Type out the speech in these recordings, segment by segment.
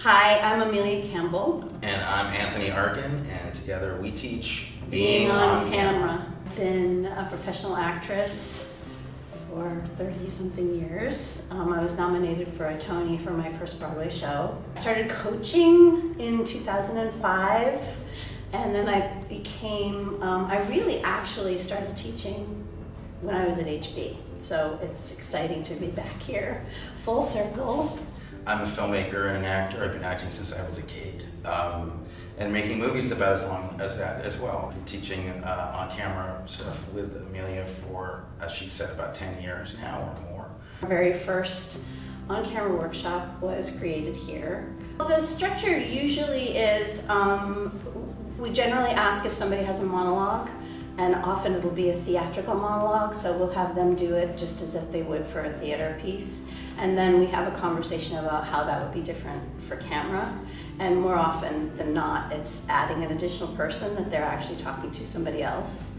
Hi, I'm Amelia Campbell. And I'm Anthony Arkin, and together we teach Being on Camera. Been a professional actress for 30-something years. I was nominated for a Tony for my first Broadway show. I started coaching in 2005, and then I really actually started teaching when I was at HB. So it's exciting to be back here, full circle. I'm a filmmaker and an actor. I've been acting since I was a kid, and making movies about as long as that as well. I'm teaching on camera stuff with Amelia for, as she said, about 10 years now or more. Our very first on-camera workshop was created here. The structure usually is, we generally ask if somebody has a monologue, and often it'll be a theatrical monologue, so we'll have them do it just as if they would for a theater piece. And then we have a conversation about how that would be different for camera. And more often than not, it's adding an additional person that they're actually talking to somebody else.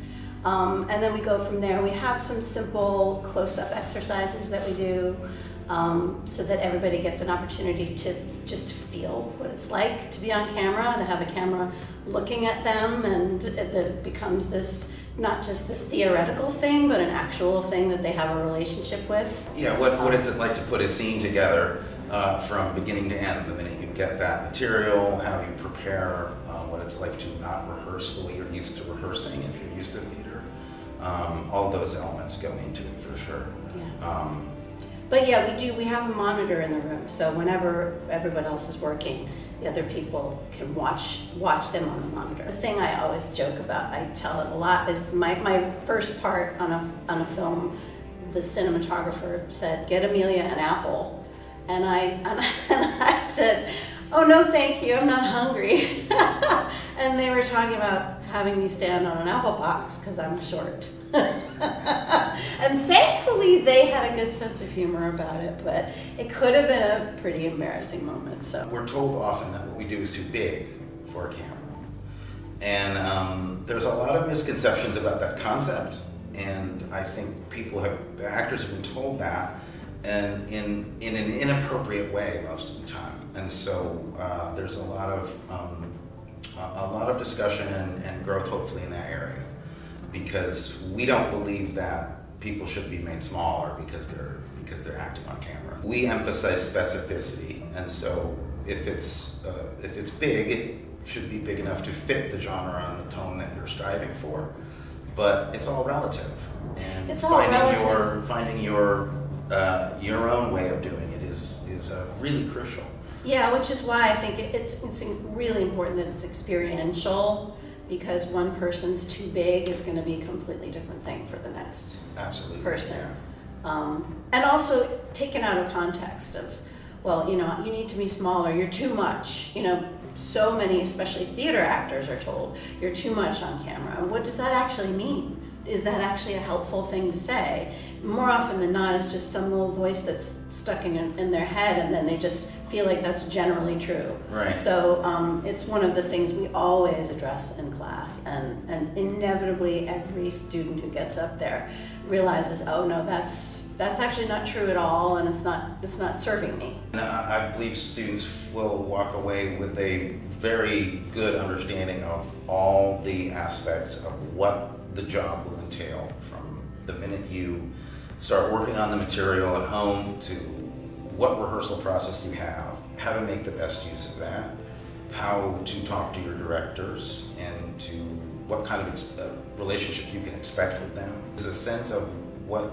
And then we go from there. We have some simple close-up exercises that we do so that everybody gets an opportunity to just feel what it's like to be on camera, to have a camera looking at them, and that it becomes this, not just this theoretical thing, but an actual thing that they have a relationship with. Yeah, what is it like to put a scene together from beginning to end? The minute you get that material, how you prepare, what it's like to not rehearse the way you're used to rehearsing if you're used to theater. All of those elements go into it for sure. Yeah. But yeah, we have a monitor in the room, so whenever everyone else is working, the other people can watch them on the monitor. The thing I always joke about, I tell it a lot, is my first part on a film, the cinematographer said, "Get Amelia an apple," and I said, "Oh no, thank you, I'm not hungry." And they were talking about having me stand on an apple box because I'm short. And thankfully they had a good sense of humor about it, but it could have been a pretty embarrassing moment. So we're told often that what we do is too big for a camera. And there's a lot of misconceptions about that concept, and I think actors have been told that, and in an inappropriate way most of the time. And so there's a lot of discussion and growth hopefully in that area, because we don't believe that people should be made smaller because they're acting on camera. We emphasize specificity, and so if it's big, it should be big enough to fit the genre and the tone that you're striving for. But it's all relative, and it's all finding your own way of doing it is really crucial. Yeah, which is why I think it's really important that it's experiential, because one person's too big is going to be a completely different thing for the next person. Yeah. And also taken out of context of, well, you need to be smaller, you're too much. So many, especially theater actors, are told, you're too much on camera. And what does that actually mean? Is that actually a helpful thing to say? More often than not, it's just some little voice that's stuck in their head, and then they just feel like that's generally true. Right. So it's one of the things we always address in class, and inevitably every student who gets up there realizes, oh no, that's actually not true at all, and it's not serving me. I believe students will walk away with a very good understanding of all the aspects of what the job will entail, from the minute you start working on the material at home to what rehearsal process you have, how to make the best use of that, how to talk to your directors, and to what kind of relationship you can expect with them. There's a sense of what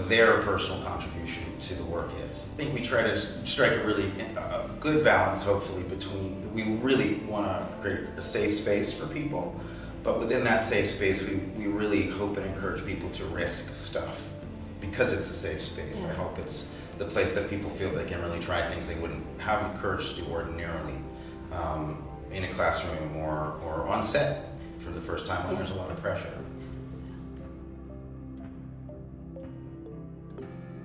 their personal contribution to the work is. I think we try to strike a really good balance, hopefully, between, we really want to create a safe space for people, but within that safe space, we really hope and encourage people to risk stuff, because it's a safe space. Yeah. I hope it's the place that people feel they can really try things they wouldn't have the courage to do ordinarily in a classroom or on set for the first time when there's a lot of pressure.